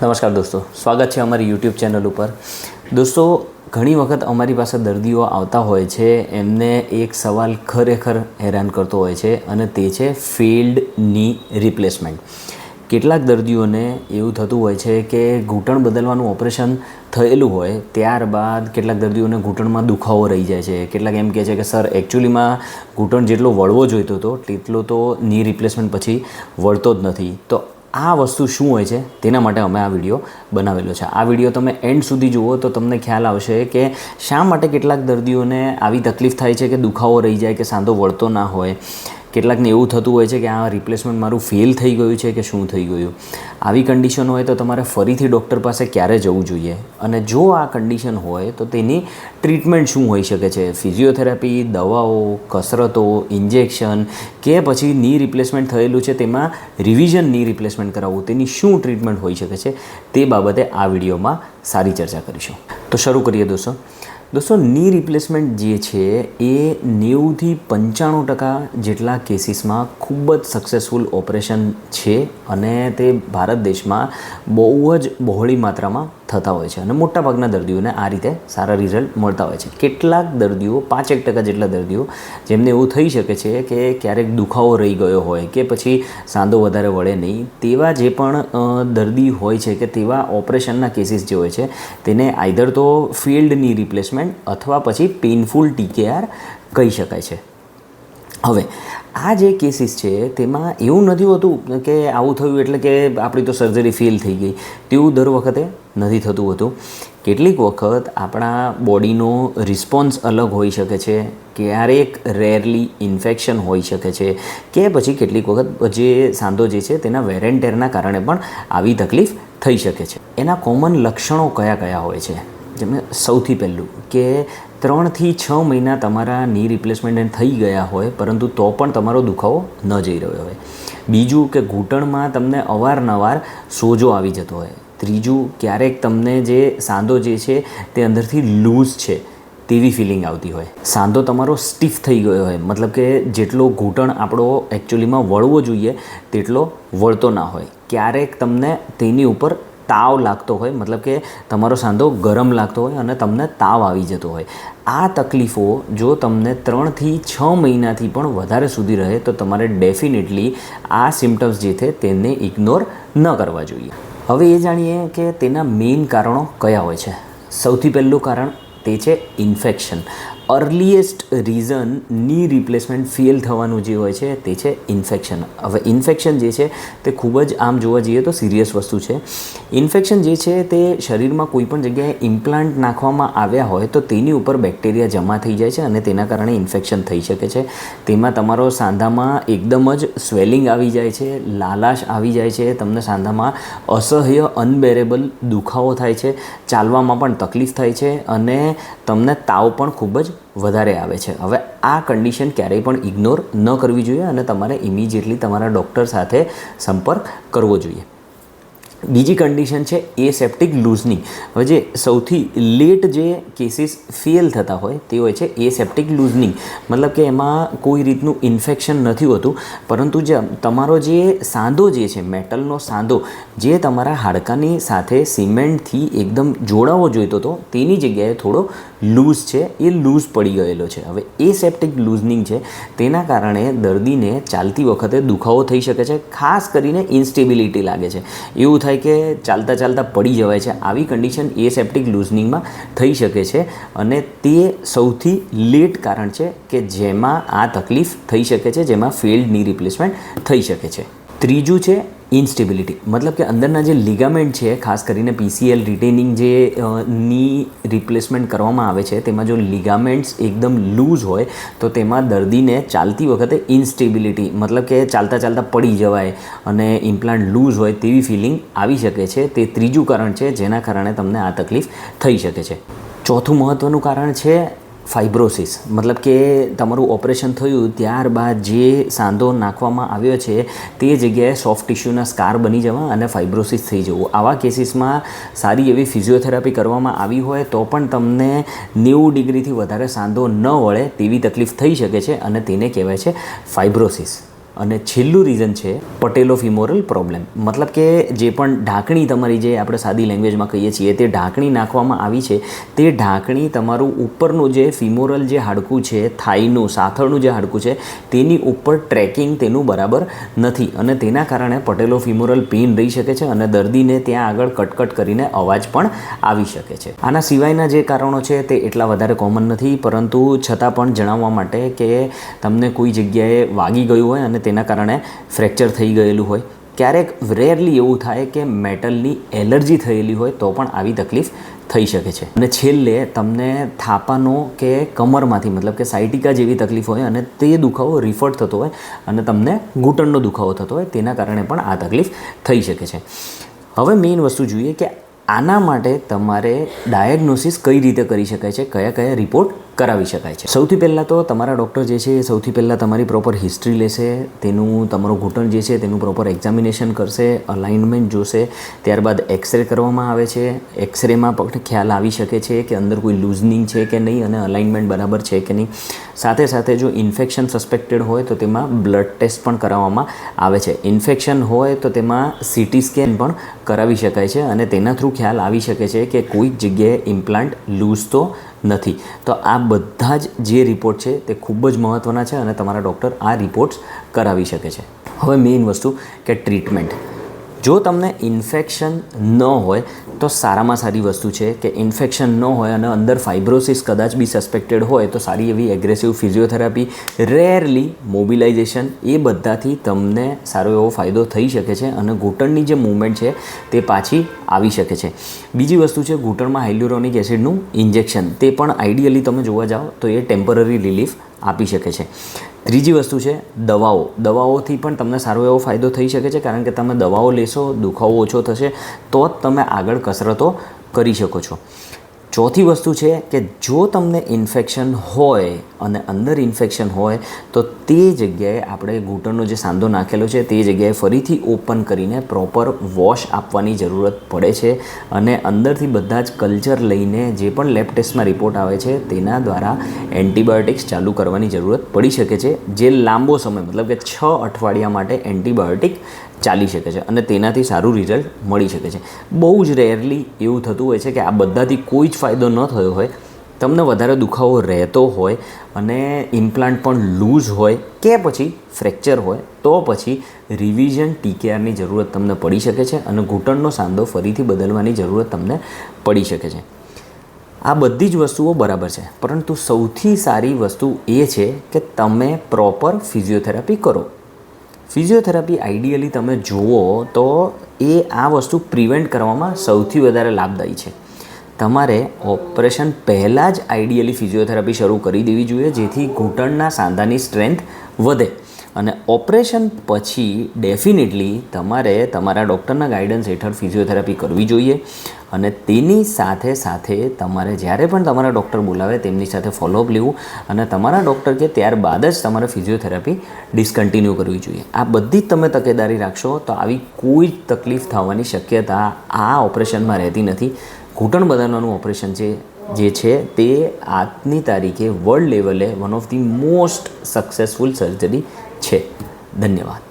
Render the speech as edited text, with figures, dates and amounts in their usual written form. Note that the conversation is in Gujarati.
નમસ્કાર દોસ્તો, સ્વાગત છે અમારી યુટ્યુબ ચેનલ ઉપર. દોસ્તો, ઘણી વખત અમારી પાસે દર્દીઓ આવતા હોય છે, એમને એક સવાલ ખરેખર હેરાન કરતો હોય છે અને તે છે ફેલ્ડ ની રિપ્લેસમેન્ટ. કેટલાક દર્દીઓને એવું થતું હોય છે કે ઘૂંટણ બદલવાનું ઓપરેશન થયેલું હોય ત્યારબાદ કેટલાક દર્દીઓને ઘૂંટણમાં દુખાવો રહી જાય છે. કેટલાક એમ કહે છે કે સર એકચ્યુઅલીમાં ઘૂંટણ જેટલો વળવો જોઈતો હતો તેટલો તો ની રિપ્લેસમેન્ટ પછી વળતો જ નથી. તો આ વસ્તુ શું હોય છે તેના માટે અમે આ વિડીયો બનાવેલો છે. આ વિડીયો તમે એન્ડ સુધી જુઓ તો તમને ખ્યાલ આવશે કે શા માટે કેટલાક દર્દીઓને આવી તકલીફ થાય છે કે દુખાવો રહી જાય કે સાંધો વળતો ના હોય. કેટલાકને એવું થતું હોય છે કે આ રિપ્લેસમેન્ટ મારું ફેલ થઈ ગયું છે કે શું થઈ ગયું. આવી કન્ડિશન હોય તો તમારે ફરીથી ડૉક્ટર પાસે ક્યારે જવું જોઈએ, અને જો આ કન્ડિશન હોય તો તેની ટ્રીટમેન્ટ શું હોઈ શકે છે. ફિઝિયોથેરાપી, દવાઓ, કસરતો, ઇન્જેક્શન કે પછી ની રિપ્લેસમેન્ટ થયેલું છે તેમાં રિવિઝન ની રિપ્લેસમેન્ટ કરાવવું, તેની શું ટ્રીટમેન્ટ હોઈ શકે છે તે બાબતે આ વિડીયોમાં સારી ચર્ચા કરીશું. તો શરૂ કરીએ દોસ્તો. ની રિપ્લેસમેન્ટ જે છે એ 90થી 95% જેટલા કેસીસમાં ખૂબ જ સક્સેસફુલ ઓપરેશન છે અને તે ભારત દેશમાં બહુ જ બહોળી માત્રામાં થતા હોય છે અને મોટાભાગના દર્દીઓને આ રીતે સારા રિઝલ્ટ મળતા હોય છે. કેટલાક દર્દીઓ 5% જેટલા દર્દીઓ જેમને એવું થઈ શકે છે કે ક્યારેક દુખાવો રહી ગયો હોય કે પછી સાંધો વધારે વળે નહીં, તેવા જે પણ દર્દી હોય છે કે તેવા ઓપરેશનના કેસીસ જે હોય છે તેને આઈધર તો ફેલ્ડની રિપ્લેસમેન્ટ અથવા પછી પેઇનફુલ TKR કહી શકાય છે. હવે આ જે કેસીસ છે તેમાં એવું નથી હોતું કે આવું થયું એટલે કે આપણી તો સર્જરી ફેલ થઈ ગઈ, તેવું દર વખતે નથી થતું હોતું. કેટલીક વખત આપણા બોડીનો રિસ્પોન્સ અલગ હોઈ શકે છે, ક્યારેક રેરલી ઇન્ફેક્શન હોઈ શકે છે કે પછી કેટલીક વખત જે સાંધો જે છે તેના વેર એન્ડ ટેરના કારણે પણ આવી તકલીફ થઈ શકે છે. એના કોમન લક્ષણો કયા કયા હોય છે? જેમ સૌથી પહેલું કે 3થી 6 મહિના તમારા ની રિપ્લેસમેન્ટ થઈ ગયા હોય પરંતુ તો પણ તમારો દુખાવો ન જઈ રહ્યો હોય. બીજું કે ઘૂંટણમાં તમને અવારનવાર સોજો આવી જતો હોય. ત્રીજું, ક્યારેક તમને જે સાંધો જે છે તે અંદરથી લૂઝ છે તેવી ફિલિંગ આવતી હોય. સાંધો તમારો સ્ટીફ થઈ ગયો હોય, મતલબ કે જેટલો ઘૂંટણ આપણો એકચ્યુઅલીમાં વળવો જોઈએ તેટલો વળતો ના હોય. ક્યારેક તમને તેની ઉપર તાવ લાગતો હોય, મતલબ કે તમારો સાંધો ગરમ લાગતો હોય અને તમને તાવ આવી જતો હોય. આ તકલીફો જો તમને 3થી 6 મહિનાથી પણ વધારે સુધી રહે તો તમારે ડેફિનેટલી આ સિમ્ટમ્સ જે છે તેને ઇગ્નોર ન કરવા જોઈએ. હવે એ જાણીએ કે તેના મેઇન કારણો કયા હોય છે. સૌથી પહેલું કારણ તે છે ઇન્ફેક્શન. અર્લીએસ્ટ રીઝન ની રિપ્લેસમેન્ટ ફેલ થવાનું જે હોય છે તે છે ઇન્ફેક્શન. હવે ઇન્ફેક્શન જે છે તે ખૂબ જ આમ જોવા જઈએ તો સિરિયસ વસ્તુ છે. ઇન્ફેક્શન જે છે તે શરીરમાં કોઈ પણ જગ્યાએ ઇમ્પ્લાન્ટ નાખવામાં આવ્યા હોય તો તેની ઉપર બેક્ટેરિયા જમા થઈ જાય છે અને તેના કારણે ઇન્ફેક્શન થઈ શકે છે. તેમાં તમારો સાંધામાં એકદમ જ સ્વેલિંગ આવી જાય છે, લાલાશ આવી જાય છે, તમને સાંધામાં અસહ્ય અનબેરેબલ દુખાવો થાય છે, ચાલવામાં પણ તકલીફ થાય છે અને તમને તાવ પણ ખૂબ જ વધારે આવે છે. હવે આ કન્ડિશન ક્યારેય પણ ઇગ્નોર ન કરવી જોઈએ અને તમારે ઇમિડિયેટલી તમારા ડૉક્ટર સાથે સંપર્ક કરવો જોઈએ. બીજી કન્ડિશન છે એસેપ્ટિક લૂઝનિંગ. હવે જે સૌથી લેટ જે કેસીસ ફેલ થતા હોય તે હોય છે એસેપ્ટિક લૂઝનિંગ. મતલબ કે એમાં કોઈ રીતનું ઇન્ફેક્શન નથી હોતું પરંતુ જે તમારો જે સાંધો જે છે, મેટલનો સાંધો જે તમારા હાડકાની સાથે સિમેન્ટથી એકદમ જોડાવો જોઈતો હતો તેની જગ્યાએ થોડો લૂઝ છે, એ લૂઝ પડી ગયેલો છે. હવે એસેપ્ટિક લૂઝનિંગ છે તેના કારણે દર્દીને ચાલતી વખતે દુખાવો થઈ શકે છે, ખાસ કરીને ઇન્સ્ટેબિલિટી લાગે છે, એવું થાય કે ચાલતા ચાલતા પડી જવાય છે. આવી કન્ડિશન એસેપ્ટિક લૂઝનિંગમાં થઈ શકે છે અને તે સૌથી લેટ કારણ છે કે જેમાં આ તકલીફ થઈ શકે છે, જેમાં ફેલ્ડ ની રિપ્લેસમેન્ટ થઈ શકે છે. ત્રીજું છે ઇન્સ્ટેબિલિટી. મતલબ કે અંદરના જે લિગામેન્ટ છે, ખાસ કરીને PCL રિટેનિંગ જે ની રિપ્લેસમેન્ટ કરવામાં આવે છે તેમાં જો લિગામેન્ટ્સ એકદમ લૂઝ હોય તો તેમાં દર્દીને ચાલતી વખતે ઇન્સ્ટેબિલિટી, મતલબ કે ચાલતા ચાલતા પડી જવાય અને ઇમ્પ્લાન્ટ લૂઝ હોય તેવી ફિલિંગ આવી શકે છે. તે ત્રીજું કારણ છે જેના કારણે તમને આ તકલીફ થઈ શકે છે. ચોથું મહત્ત્વનું કારણ છે ફાઇબ્રોસિસ. મતલબ કે તમારું ઓપરેશન થયું ત્યારબાદ જે સાંધો નાખવામાં આવ્યો છે તે જગ્યાએ સોફ્ટ ટિશ્યુના સ્કાર બની જવા અને ફાઇબ્રોસિસ થઈ જવું. આવા કેસીસમાં સારી એવી ફિઝિયોથેરાપી કરવામાં આવી હોય તો પણ તમને 90 ડિગ્રીથી વધારે સાંધો ન વળે તેવી તકલીફ થઈ શકે છે અને તેને કહેવાય છે ફાઇબ્રોસિસ. અને છેલ્લું રીઝન છે પટેલોફિમોરલ પ્રોબ્લેમ, મતલબ કે જે પણ ઢાંકણી તમારી, જે આપણે સાદી લેંગ્વેજમાં કહીએ છીએ, તે ઢાંકણી નાખવામાં આવી છે, તે ઢાંકણી તમારું ઉપરનું જે ફિમોરલ જે હાડકું છે, થાઈનું સાથળનું જે હાડકું છે, તેની ઉપર ટ્રેકિંગ તેનું બરાબર નથી અને તેના કારણે પટેલોફિમોરલ પેઇન રહી શકે છે અને દર્દીને ત્યાં આગળ કટકટ કરીને અવાજ પણ આવી શકે છે. આના સિવાયના જે કારણો છે તે એટલા વધારે કોમન નથી, પરંતુ છતાં પણ જણાવવા માટે કે તમને કોઈ જગ્યાએ વાગી ગયું હોય અને તેના કારણે ફ્રેક્ચર થઈ ગયેલું હોય, ક્યારેક રેરલી એવું થાય કે મેટલની એલર્જી થયેલી હોય તો પણ આવી તકલીફ થઈ શકે છે. અને છેલ્લે તમને થાપાનો કે કમરમાંથી, મતલબ કે સાયટિકા જેવી તકલીફ હોય અને તે દુખાવો રિફર થતો હોય અને તમને ઘૂંટણનો દુખાવો થતો હોય, તેના કારણે પણ આ તકલીફ થઈ શકે છે. હવે મેઇન વસ્તુ જોઈએ કે આના માટે તમારે ડાયગ્નોસિસ કઈ રીતે કરી શકાય છે, કયા કયા રિપોર્ટ કરાવી શકાય છે. સૌથી પહેલાં તો તમારા ડૉક્ટર જે છે એ સૌથી પહેલાં તમારી પ્રોપર હિસ્ટ્રી લેશે, તેનું તમારો ઘૂંટણ જે છે તેનું પ્રોપર એક્ઝામિનેશન કરશે, અલાઇનમેન્ટ જોશે, ત્યારબાદ એક્સરે કરવામાં આવે છે. એક્સરેમાં પણ ખ્યાલ આવી શકે છે કે અંદર કોઈ લૂઝનિંગ છે કે નહીં અને અલાઇનમેન્ટ બરાબર છે કે નહીં. સાથે સાથે જો ઇન્ફેક્શન સસ્પેક્ટેડ હોય તો તેમાં બ્લડ ટેસ્ટ પણ કરાવવામાં આવે છે. ઇન્ફેક્શન હોય તો તેમાં સીટી સ્કેન પણ કરાવી શકાય છે અને તેના થ્રુ ખ્યાલ આવી શકે છે કે કોઈક જગ્યાએ ઇમ્પ્લાન્ટ લૂઝ તો નથી. તો આ બધા જ જે રિપોર્ટ છે તે ખૂબ જ મહત્ત્વના છે અને તમારા ડૉક્ટર આ રિપોર્ટ્સ કરાવી શકે છે. હવે મેઇન વસ્તુ કે ટ્રીટમેન્ટ. જો તમને ઇન્ફેક્શન ન હોય તો સારામાં સારી વસ્તુ છે કે ઇન્ફેક્શન ન હોય અને અંદર ફાઇબ્રોસિસ કદાચ બી સસ્પેક્ટેડ હોય તો સારી એવી એગ્રેસિવ ફિઝિયોથેરાપી, રેરલી મોબિલાઇઝેશન, એ બધાથી તમને સારો એવો ફાયદો થઈ શકે છે અને ઘૂંટણની જે મૂવમેન્ટ છે તે પાછી આવી શકે છે. બીજી વસ્તુ છે ઘૂંટણમાં હાઇલ્યુરોનિક એસિડનું ઇન્જેક્શન. તે પણ આઈડિયલી તમે જોવા જાઓ તો એ ટેમ્પરરી રિલીફ આપી શકે છે. ત્રીજી વસ્તુ છે દવાઓ. દવાઓથી પણ તમને સારો એવો ફાયદો થઈ શકે છે, કારણ કે તમે દવાઓ લેશો, દુખાવો ઓછો થશે તો જ તમે આગળ કસરતો કરી શકો છો. ચોથી વસ્તુ છે કે જો તમને ઇન્ફેક્શન હોય અને અંદર ઇન્ફેક્શન હોય તો તે જગ્યાએ આપણે ઘૂંટણનો જે સાંધો નાખેલો છે તે જગ્યાએ ફરીથી ઓપન કરીને પ્રોપર વોશ આપવાની જરૂરત પડે છે અને અંદરથી બધા જ કલ્ચર લઈને જે પણ લેબ ટેસ્ટમાં રિપોર્ટ આવે છે તેના દ્વારા એન્ટીબાયોટિક્સ ચાલુ કરવાની જરૂરત પડી શકે છે, જે લાંબો સમય, મતલબ કે 6 અઠવાડિયા માટે એન્ટીબાયોટિક ચાલી શકે છે અને તેનાથી સારું રિઝલ્ટ મળી શકે છે. બહુ જ રેરલી એવું થતું હોય છે કે આ બધાથી કોઈ જ ફાયદો ન થયો હોય, તમને વધારે દુખાવો રહેતો હોય અને ઇમ્પ્લાન્ટ પણ લૂઝ હોય કે પછી ફ્રેક્ચર હોય તો પછી રિવિઝન TKRની જરૂરત તમને પડી શકે છે અને ઘૂંટણનો સાંધો ફરીથી બદલવાની જરૂરત તમને પડી શકે છે. આ બધી જ વસ્તુઓ બરાબર છે, પરંતુ સૌથી સારી વસ્તુ એ છે કે તમે પ્રોપર ફિઝિયોથેરાપી કરો. ફિઝિયોથેરાપી આઈડિયલી તમે જુઓ તો એ આ વસ્તુ પ્રિવેન્ટ કરવામાં સૌથી વધારે લાભદાયી છે. તમારે ઓપરેશન પહેલાં જ આઈડિયલી ફિઝિયોથેરાપી શરૂ કરી દેવી જોઈએ, જેથી ઘૂંટણના સાંધાની સ્ટ્રેન્થ વધે. અને ઓપરેશન પછી ડેફિનેટલી તમારે તમારા ડૉક્ટરના ગાઈડન્સ હેઠળ ફિઝિયોથેરાપી કરવી જોઈએ અને તેની સાથે સાથે તમારે જ્યારે પણ તમારા ડૉક્ટર બોલાવે તેમની સાથે ફોલોઅપ લેવું અને તમારા ડૉક્ટર કે ત્યારબાદ જ તમારે ફિઝિયોથેરાપી ડિસકન્ટિન્યુ કરવી જોઈએ. આ બધી જ તમે તકેદારી રાખશો તો આવી કોઈ જ તકલીફ થવાની શક્યતા આ ઓપરેશનમાં રહેતી નથી. ઘૂંટણ બદલવાનું ઓપરેશન જે છે તે આજની તારીખે વર્લ્ડ લેવલે one of the most successful surgery છે. ધન્યવાદ.